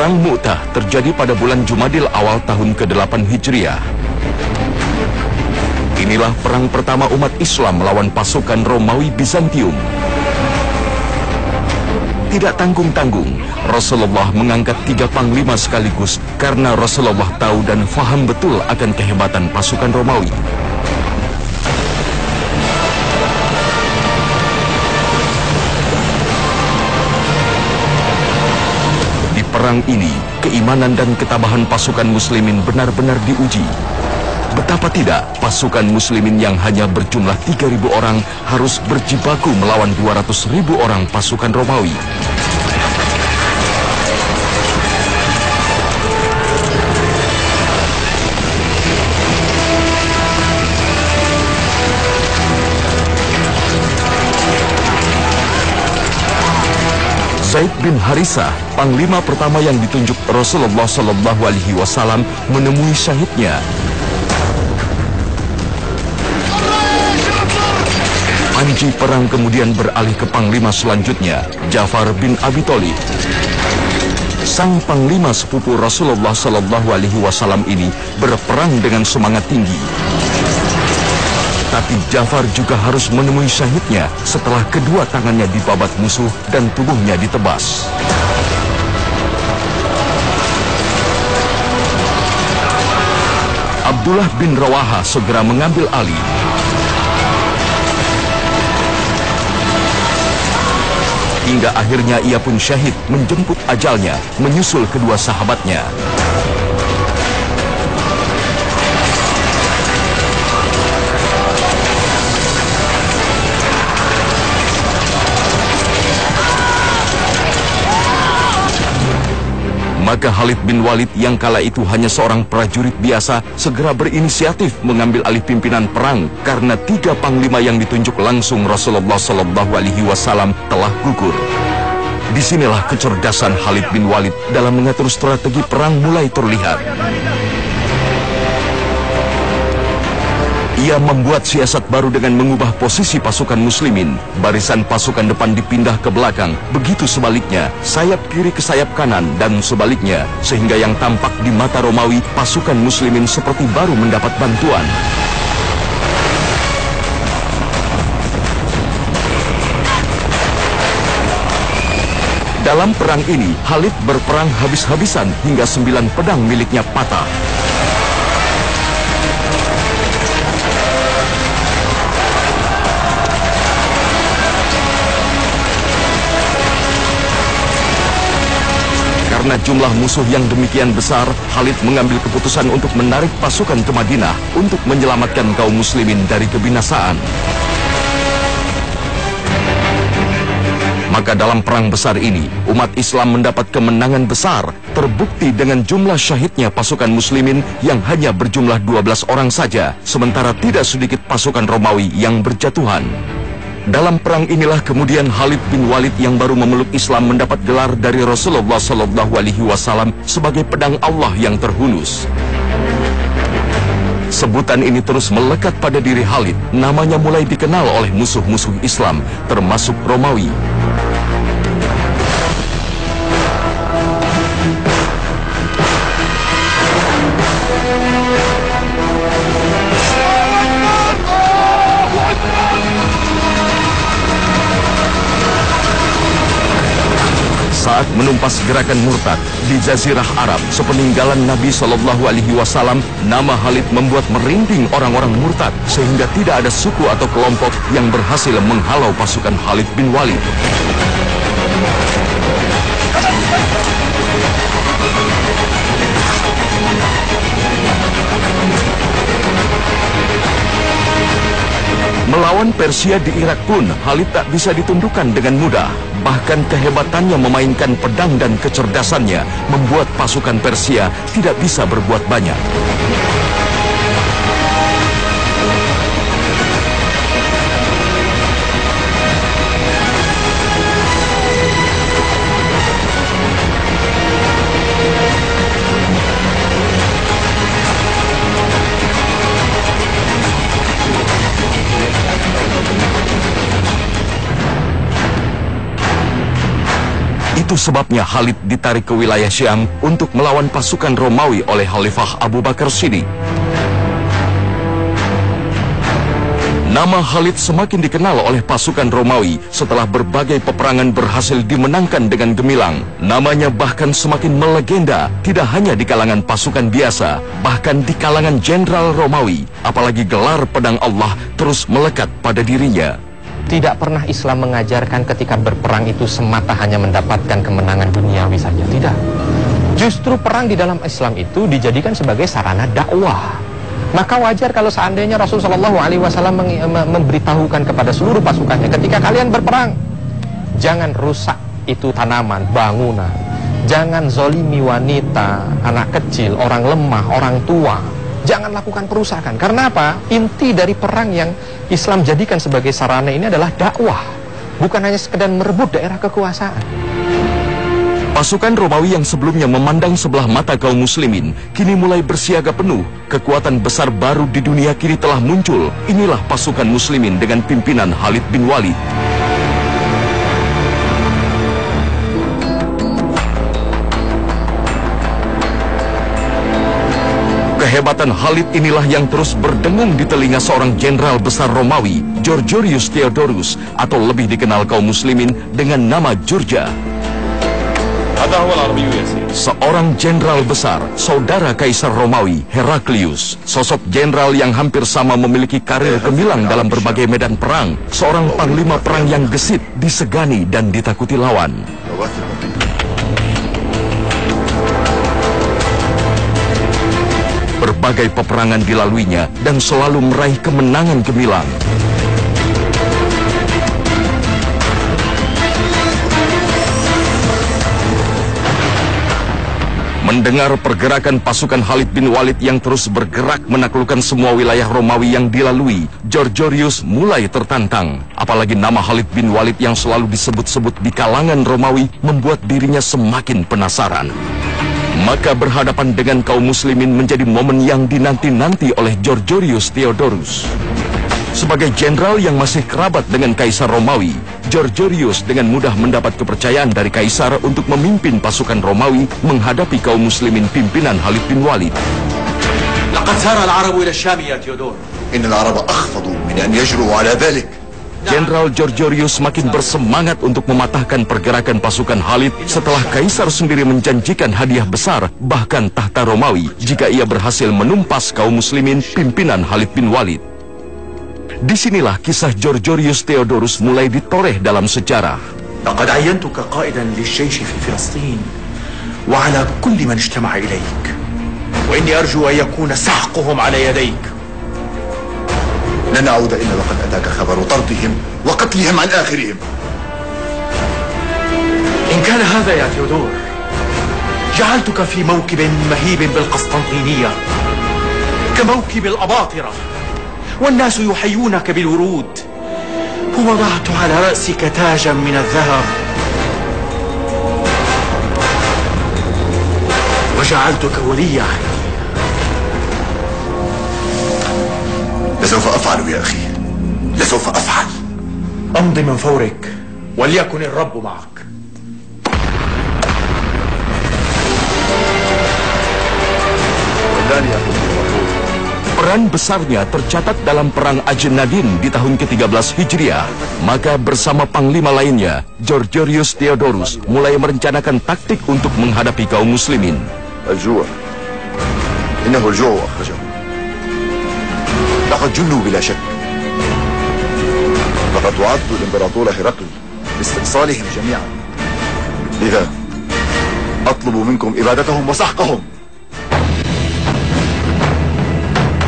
Perang Mu'tah terjadi pada bulan Jumadil awal tahun ke-8 Hijriah. Inilah perang pertama umat Islam melawan pasukan Romawi Bizantium. Tidak tanggung-tanggung, Rasulullah mengangkat 3 panglima sekaligus karena Rasulullah tahu dan faham betul akan kehebatan pasukan Romawi. Di perang ini, keimanan dan ketabahan pasukan muslimin benar-benar diuji. Betapa tidak, pasukan muslimin yang hanya berjumlah 3.000 orang harus berjibaku melawan 200.000 orang pasukan Romawi. Zaid bin Harisah, panglima pertama yang ditunjuk Rasulullah SAW, menemui syahidnya. Panji perang kemudian beralih ke panglima selanjutnya, Ja'far bin Abi Thalib. Sang panglima sepupu Rasulullah SAW ini berperang dengan semangat tinggi. Tapi Ja'far juga harus menemui syahidnya setelah kedua tangannya dibabat musuh dan tubuhnya ditebas. Abdullah bin Rawaha segera mengambil alih. Hingga akhirnya ia pun syahid menjemput ajalnya, menyusul kedua sahabatnya. Maka Khalid bin Walid yang kala itu hanya seorang prajurit biasa segera berinisiatif mengambil alih pimpinan perang karena 3 panglima yang ditunjuk langsung Rasulullah SAW telah gugur. Disinilah kecerdasan Khalid bin Walid dalam mengatur strategi perang mulai terlihat. Ia membuat siasat baru dengan mengubah posisi pasukan muslimin. Barisan pasukan depan dipindah ke belakang, begitu sebaliknya, sayap kiri ke sayap kanan, dan sebaliknya, sehingga yang tampak di mata Romawi, pasukan muslimin seperti baru mendapat bantuan. Dalam perang ini, Khalid berperang habis-habisan hingga 9 pedang miliknya patah. Karena jumlah musuh yang demikian besar, Khalid mengambil keputusan untuk menarik pasukan ke Madinah untuk menyelamatkan kaum muslimin dari kebinasaan. Maka dalam perang besar ini, umat Islam mendapat kemenangan besar, terbukti dengan jumlah syahidnya pasukan muslimin yang hanya berjumlah 12 orang saja, sementara tidak sedikit pasukan Romawi yang berjatuhan. Dalam perang inilah kemudian Khalid bin Walid yang baru memeluk Islam mendapat gelar dari Rasulullah SAW sebagai pedang Allah yang terhunus. Sebutan ini terus melekat pada diri Khalid, namanya mulai dikenal oleh musuh-musuh Islam, termasuk Romawi. Saat menumpas gerakan murtad di Jazirah Arab sepeninggalan Nabi SAW, nama Khalid membuat merinding orang-orang murtad sehingga tidak ada suku atau kelompok yang berhasil menghalau pasukan Khalid bin Walid. Melawan Persia di Irak pun, Khalid tak bisa ditundukkan dengan mudah. Bahkan kehebatannya memainkan pedang dan kecerdasannya membuat pasukan Persia tidak bisa berbuat banyak. Itu sebabnya Khalid ditarik ke wilayah Syam untuk melawan pasukan Romawi oleh Khalifah Abu Bakar Siddiq. Nama Khalid semakin dikenal oleh pasukan Romawi setelah berbagai peperangan berhasil dimenangkan dengan gemilang. Namanya bahkan semakin melegenda, tidak hanya di kalangan pasukan biasa, bahkan di kalangan jenderal Romawi. Apalagi gelar pedang Allah terus melekat pada dirinya. Tidak pernah Islam mengajarkan ketika berperang itu semata hanya mendapatkan kemenangan duniawi saja. Tidak. Justru perang di dalam Islam itu dijadikan sebagai sarana dakwah. Maka wajar kalau seandainya Rasulullah SAW memberitahukan kepada seluruh pasukannya, ketika kalian berperang, jangan rusak itu tanaman, bangunan. Jangan zolimi wanita, anak kecil, orang lemah, orang tua. Jangan lakukan perusakan. Karena apa? Inti dari perang yang Islam jadikan sebagai sarana ini adalah dakwah. Bukan hanya sekedar merebut daerah kekuasaan. Pasukan Romawi yang sebelumnya memandang sebelah mata kaum muslimin, kini mulai bersiaga penuh. Kekuatan besar baru di dunia kini telah muncul. Inilah pasukan muslimin dengan pimpinan Khalid bin Walid. Kehebatan Khalid inilah yang terus berdengung di telinga seorang jenderal besar Romawi, Georgios Theodorus, atau lebih dikenal kaum muslimin dengan nama Jurja. Seorang jenderal besar, saudara Kaisar Romawi, Heraklius. Sosok jenderal yang hampir sama memiliki karir gemilang dalam berbagai medan perang. Seorang panglima perang yang gesit, disegani dan ditakuti lawan. Berbagai peperangan dilaluinya dan selalu meraih kemenangan gemilang. Mendengar pergerakan pasukan Khalid bin Walid yang terus bergerak menaklukkan semua wilayah Romawi yang dilalui, Georgios mulai tertantang. Apalagi nama Khalid bin Walid yang selalu disebut-sebut di kalangan Romawi membuat dirinya semakin penasaran. Maka berhadapan dengan kaum muslimin menjadi momen yang dinanti-nanti oleh Georgios Theodorus. Sebagai jenderal yang masih kerabat dengan Kaisar Romawi, Georgios dengan mudah mendapat kepercayaan dari Kaisar untuk memimpin pasukan Romawi menghadapi kaum muslimin pimpinan Khalid bin Walid. لقد سار العرب إلى الشام يا تيودور. إن العرب أخفضوا من أن يجرؤوا على ذلك. Jenderal Georgios semakin bersemangat untuk mematahkan pergerakan pasukan Khalid setelah Kaisar sendiri menjanjikan hadiah besar, bahkan tahta Romawi, jika ia berhasil menumpas kaum muslimin pimpinan Khalid bin Walid. Disinilah kisah Georgios Theodorus mulai ditoreh dalam sejarah. لقد عينتك قائدا للجيش في فلسطين وعلى كل من اجتمع إليك وإني أرجو أن يكون سحقهم على يديك. لن أعود إلا وقد أتاك خبر طردهم وقتلهم عن آخرهم. إن كان هذا يا تيودور جعلتك في موكب مهيب بالقسطنطينية كموكب الأباطرة والناس يحيونك بالورود ووضعت على رأسك تاجا من الذهب وجعلتك ولي عهدي. لسوف أفعل يا أخي، لسوف أفعل. أمضي من فورك وليكن الرب معك. Peran besarnya tercatat dalam Perang Ajnadin di tahun ke-13 Hijriah. Maka bersama panglima lainnya, Georgios Theodorus mulai merencanakan taktik untuk menghadapi kaum muslimin. الجوع إنه الجوع أخرجهم. لقد جنوا بلا شك. لقد وعدت الإمبراطور هرقل باستئصالهم جميعا. لذا أطلب منكم إبادتهم وسحقهم.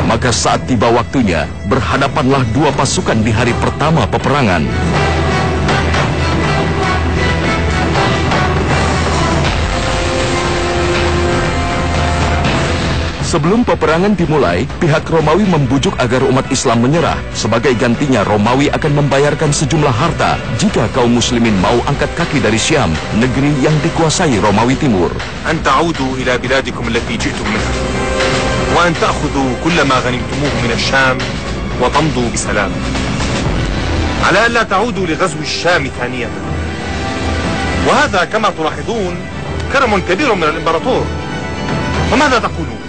Maka saat tiba waktunya, berhadapanlah dua pasukan di hari pertama peperangan. Sebelum peperangan dimulai, pihak Romawi membujuk agar umat Islam menyerah. Sebagai gantinya, Romawi akan membayarkan sejumlah harta jika kaum muslimin mau angkat kaki dari Syam, negeri yang dikuasai Romawi Timur. أن تعودوا إلى بلادكم التي جئتم منها وأن تأخذوا كل ما غنمتموه من الشام وتمضوا بسلام على ألا تعودوا لغزو الشام ثانية وهذا كما تلاحظون كرم كبير من الإمبراطور. وماذا تقولون؟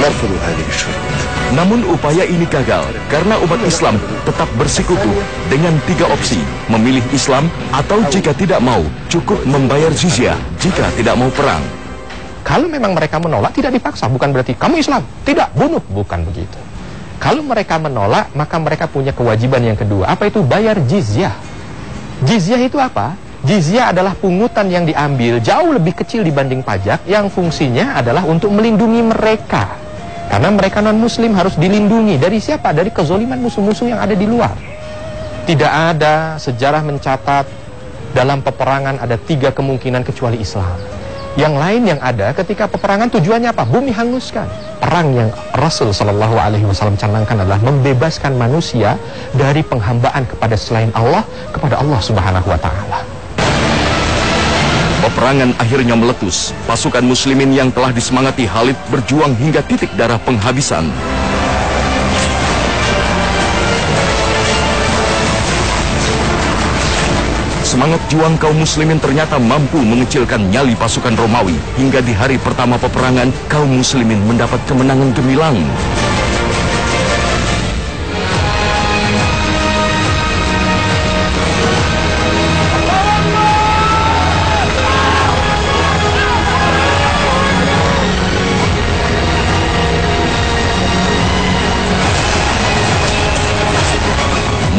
نرفض هذه الشروط. Namun upaya ini gagal karena umat Islam tetap bersikuku dengan 3 opsi: memilih Islam, atau jika tidak mau cukup membayar jizyah jika tidak mau perang. Kalau memang mereka menolak, tidak dipaksa, bukan berarti kamu Islam, tidak, bunuh, bukan begitu. Kalau mereka menolak, maka mereka punya kewajiban yang kedua. Apa itu? Bayar jizyah. Jizyah itu apa? Jizyah adalah pungutan yang diambil jauh lebih kecil dibanding pajak, yang fungsinya adalah untuk melindungi mereka. Karena mereka non-muslim harus dilindungi. Dari siapa? Dari kezoliman musuh-musuh yang ada di luar. Tidak ada sejarah mencatat dalam peperangan ada 3 kemungkinan kecuali Islam. Yang lain yang ada ketika peperangan tujuannya apa? Bumi hanguskan. Perang yang Rasul Shallallahu Alaihi Wasallam canangkan adalah membebaskan manusia dari penghambaan kepada selain Allah, kepada Allah Subhanahu Wa Taala. Peperangan akhirnya meletus. Pasukan muslimin yang telah disemangati Khalid berjuang hingga titik darah penghabisan. Semangat juang kaum muslimin ternyata mampu mengecilkan nyali pasukan Romawi. Hingga di hari pertama peperangan, kaum muslimin mendapat kemenangan gemilang.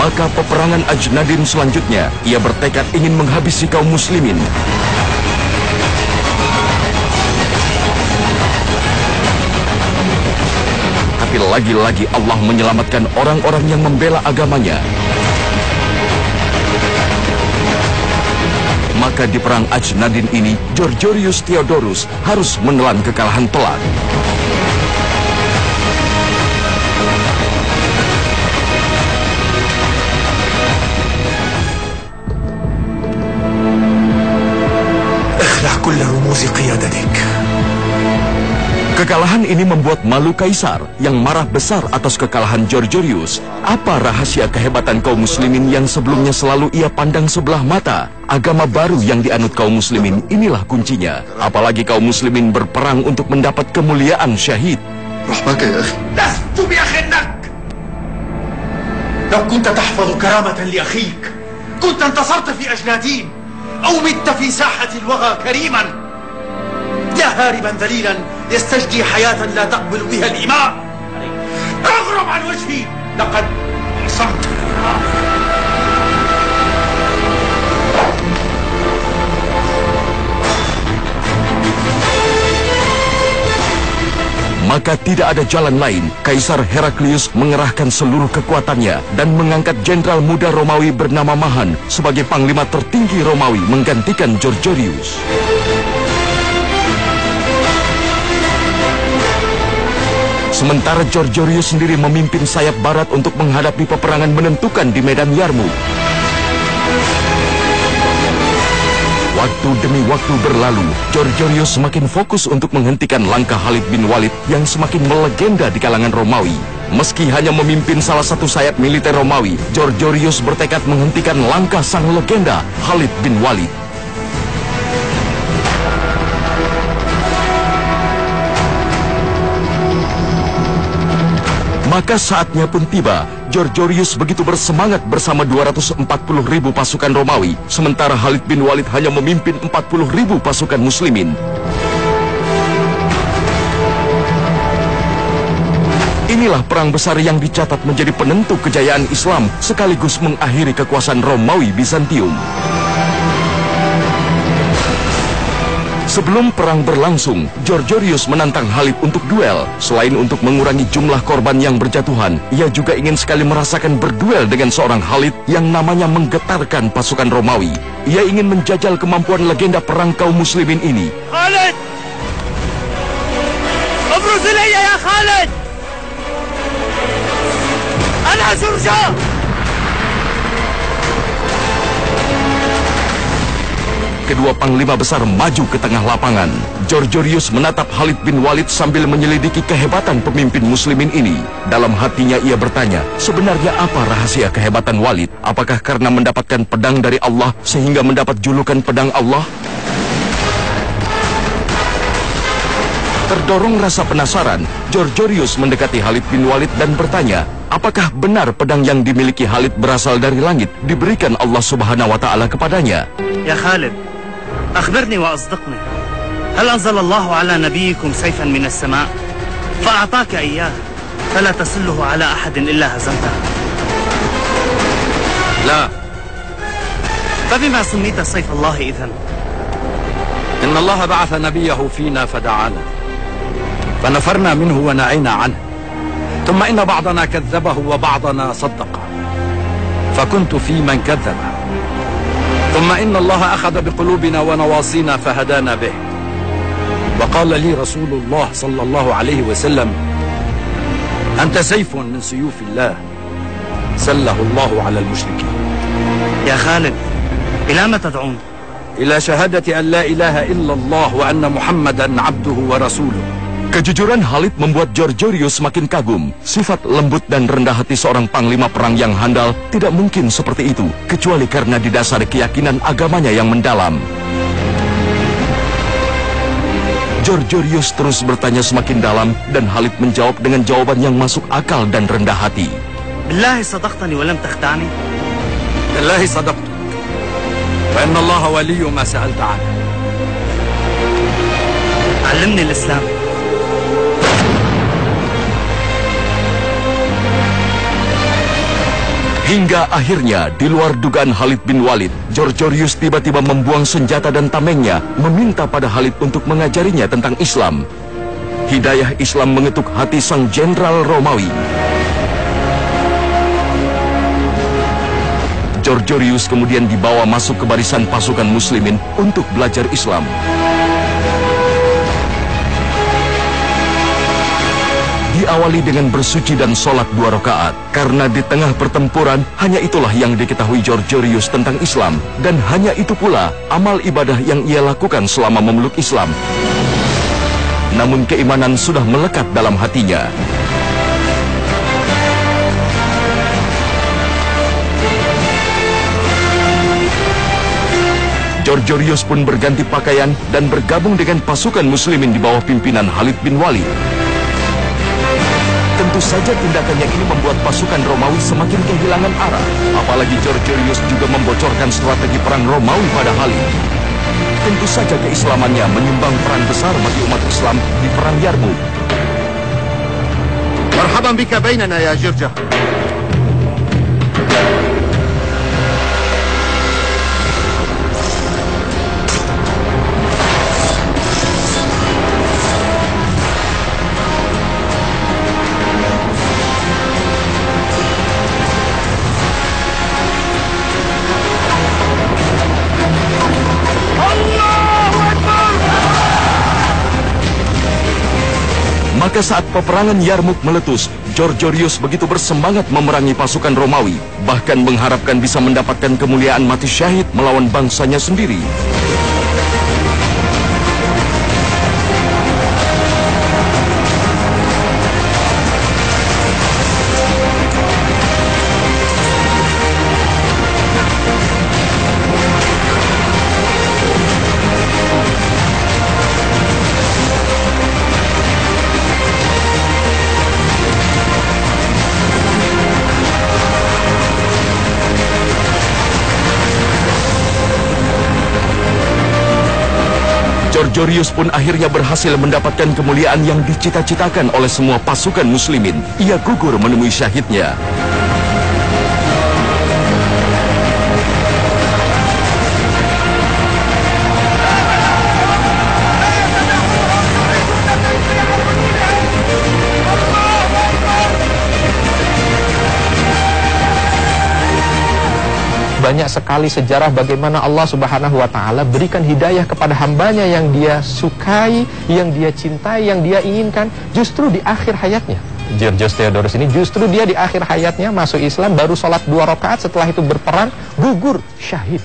Maka peperangan Ajnadin selanjutnya, ia bertekad ingin menghabisi kaum muslimin. Tapi lagi-lagi Allah menyelamatkan orang-orang yang membela agamanya. Maka di perang Ajnadin ini, Georgius Theodorus harus menelan kekalahan telak. كل رموز قيادتك. Kekalahan ini membuat malu Kaisar yang marah besar atas kekalahan Georgius. Apa rahasia kehebatan kaum muslimin yang sebelumnya selalu ia pandang sebelah mata? Agama baru yang dianut kaum muslimin, inilah kuncinya. Apalagi kaum muslimin berperang untuk mendapat kemuliaan syahid. رحمك يا أخي. لست بأخنك. لو كنت تحفظ كرامة لأخيك كنت انتصرت في أجنادين أو مت في ساحة الوغى كريما. يا هاربا ذليلا يستجدي حياة لا تقبل بها الإماء. اغرب عن وجهي، لقد عصمت الإمام. Maka tidak ada jalan lain. Kaisar Heraklius mengerahkan seluruh kekuatannya dan mengangkat jenderal muda Romawi bernama Mahan sebagai panglima tertinggi Romawi menggantikan Georgius. Sementara Georgius sendiri memimpin sayap barat untuk menghadapi peperangan menentukan di medan Yarmuk. Waktu demi waktu berlalu, Georgius semakin fokus untuk menghentikan langkah Khalid bin Walid yang semakin melegenda di kalangan Romawi. Meski hanya memimpin salah satu sayap militer Romawi, Georgius bertekad menghentikan langkah sang legenda Khalid bin Walid. Maka saatnya pun tiba. Georgius begitu bersemangat bersama 240.000 pasukan Romawi, sementara Khalid bin Walid hanya memimpin 40.000 pasukan muslimin. Inilah perang besar yang dicatat menjadi penentu kejayaan Islam sekaligus mengakhiri kekuasaan Romawi Bizantium. Sebelum perang berlangsung, Georgius menantang Khalid untuk duel. Selain untuk mengurangi jumlah korban yang berjatuhan, ia juga ingin sekali merasakan berduel dengan seorang Khalid yang namanya menggetarkan pasukan Romawi. Ia ingin menjajal kemampuan legenda perang kaum muslimin ini. Khalid! Abruz ilayya ya Khalid! Ana surja! kedua panglima besar maju ke tengah lapangan. Georgiorius menatap Khalid bin Walid sambil menyelidiki kehebatan pemimpin muslimin ini. Dalam hatinya ia bertanya, sebenarnya apa rahasia kehebatan Walid? Apakah karena mendapatkan pedang dari Allah sehingga mendapat julukan pedang Allah? Terdorong rasa penasaran, Georgiorius mendekati Khalid bin Walid dan bertanya, apakah benar pedang yang dimiliki Khalid berasal dari langit, diberikan Allah Subhanahu wa Ta'ala kepadanya? يا خالد أخبرني وأصدقني هل أنزل الله على نبيكم سيفا من السماء فأعطاك إياه فلا تسله على أحد إلا هزمته؟ لا. فبما سميت سيف الله إذن؟ إن الله بعث نبيه فينا فدعانا فنفرنا منه ونعينا عنه ثم إن بعضنا كذبه وبعضنا صدقه فكنت في من كذبه ثم إن الله أخذ بقلوبنا ونواصينا فهدانا به وقال لي رسول الله صلى الله عليه وسلم أنت سيف من سيوف الله سله الله على المشركين. يا خالد إلى ما تدعون؟ إلى شهادة أن لا إله إلا الله وأن محمدا عبده ورسوله. Kejujuran Khalid membuat Georgiorius semakin kagum. Sifat lembut dan rendah hati seorang panglima perang yang handal tidak mungkin seperti itu, kecuali karena didasari keyakinan agamanya yang mendalam. Georgiorius terus bertanya semakin dalam dan Khalid menjawab dengan jawaban yang masuk akal dan rendah hati. بالله صدقتني ولم تخدعني؟ بالله صدقت وإن الله ولي ما سألت عنه. علمني الإسلام. Hingga akhirnya, di luar dugaan Khalid bin Walid, Georgiorius tiba-tiba membuang senjata dan tamengnya, meminta pada Khalid untuk mengajarinya tentang Islam. Hidayah Islam mengetuk hati sang jenderal Romawi. Georgiorius kemudian dibawa masuk ke barisan pasukan muslimin untuk belajar Islam. Diawali dengan bersuci dan sholat 2 rakaat. Karena di tengah pertempuran, hanya itulah yang diketahui Georgiorius tentang Islam. Dan hanya itu pula amal ibadah yang ia lakukan selama memeluk Islam. Namun keimanan sudah melekat dalam hatinya. Georgiorius pun berganti pakaian dan bergabung dengan pasukan muslimin di bawah pimpinan Khalid bin Walid. Tentu saja tindakan yang ini membuat pasukan Romawi semakin kehilangan arah. Apalagi Georgiorius juga membocorkan strategi perang Romawi pada Khalid. Tentu saja keislamannya menyumbang peran besar bagi umat Islam di perang Yarmuk. مرحبا بك بيننا يا جرجة. Maka saat peperangan Yarmuk meletus, Georgiorius begitu bersemangat memerangi pasukan Romawi, bahkan mengharapkan bisa mendapatkan kemuliaan mati syahid melawan bangsanya sendiri. Georgiorius pun akhirnya berhasil mendapatkan kemuliaan yang dicita-citakan oleh semua pasukan muslimin. Ia gugur menemui syahidnya. Banyak sekali sejarah bagaimana Allah Subhanahu wa Ta'ala berikan hidayah kepada hambanya yang dia sukai, yang dia cintai, yang dia inginkan, justru di akhir hayatnya. Georgios Theodorus ini justru dia di akhir hayatnya masuk Islam, baru sholat 2 rakaat, setelah itu berperang, gugur syahid.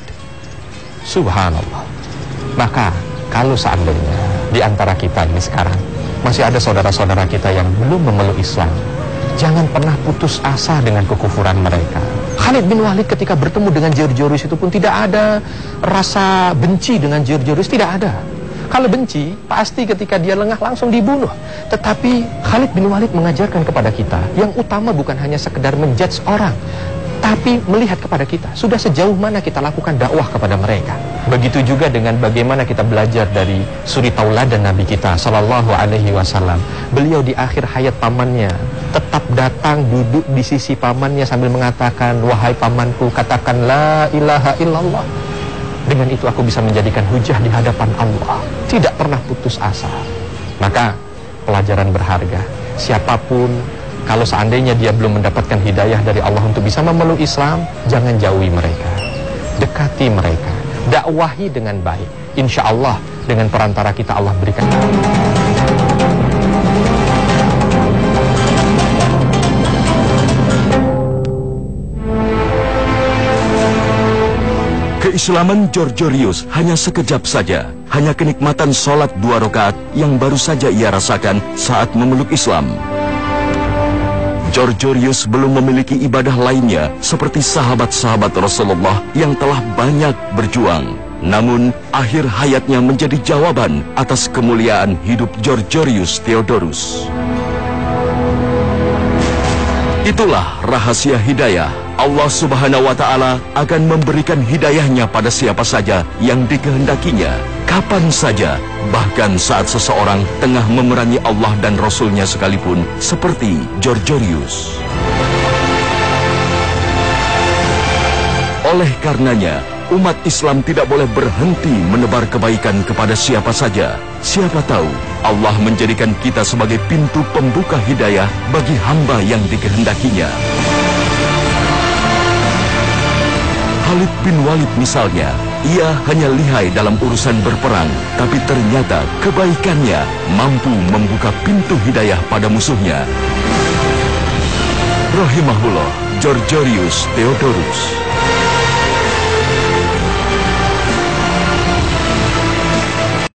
Subhanallah. Maka kalau seandainya di antara kita ini sekarang masih ada saudara-saudara kita yang belum memeluk Islam, jangan pernah putus asa dengan kekufuran mereka. Khalid bin Walid ketika bertemu dengan Georgios itu pun tidak ada rasa benci dengan Georgios, tidak ada. Kalau benci, pasti ketika dia lengah langsung dibunuh. Tetapi Khalid bin Walid mengajarkan kepada kita, yang utama bukan hanya sekedar menjudge orang, tapi melihat kepada kita, sudah sejauh mana kita lakukan dakwah kepada mereka. Begitu juga dengan bagaimana kita belajar dari suri tauladan Nabi kita sallallahu alaihi wasallam. Beliau di akhir hayat pamannya tetap datang duduk di sisi pamannya sambil mengatakan, wahai pamanku, katakan la ilaha illallah. Dengan itu aku bisa menjadikan hujah di hadapan Allah. Tidak pernah putus asa. Maka pelajaran berharga, siapapun kalau seandainya dia belum mendapatkan hidayah dari Allah untuk bisa memeluk Islam, jangan jauhi mereka, dekati mereka, dakwahi dengan baik. Insya Allah dengan perantara kita Allah berikan. Keislaman Georgios hanya sekejap saja, hanya kenikmatan sholat 2 rakaat yang baru saja ia rasakan saat memeluk Islam. Georgios belum memiliki ibadah lainnya seperti sahabat-sahabat Rasulullah yang telah banyak berjuang. Namun, akhir hayatnya menjadi jawaban atas kemuliaan hidup Georgios Theodorus. Itulah rahasia hidayah. Allah Subhanahu wa Ta'ala akan memberikan hidayahnya pada siapa saja yang dikehendakinya, kapan saja, bahkan saat seseorang tengah memerangi Allah dan Rasulnya sekalipun, seperti Georgios. Oleh karenanya, umat Islam tidak boleh berhenti menebar kebaikan kepada siapa saja. Siapa tahu Allah menjadikan kita sebagai pintu pembuka hidayah bagi hamba yang dikehendakinya. Khalid bin Walid misalnya, ia hanya lihai dalam urusan berperang, tapi ternyata kebaikannya mampu membuka pintu hidayah pada musuhnya. Rahimahullah, Georgios Theodorus.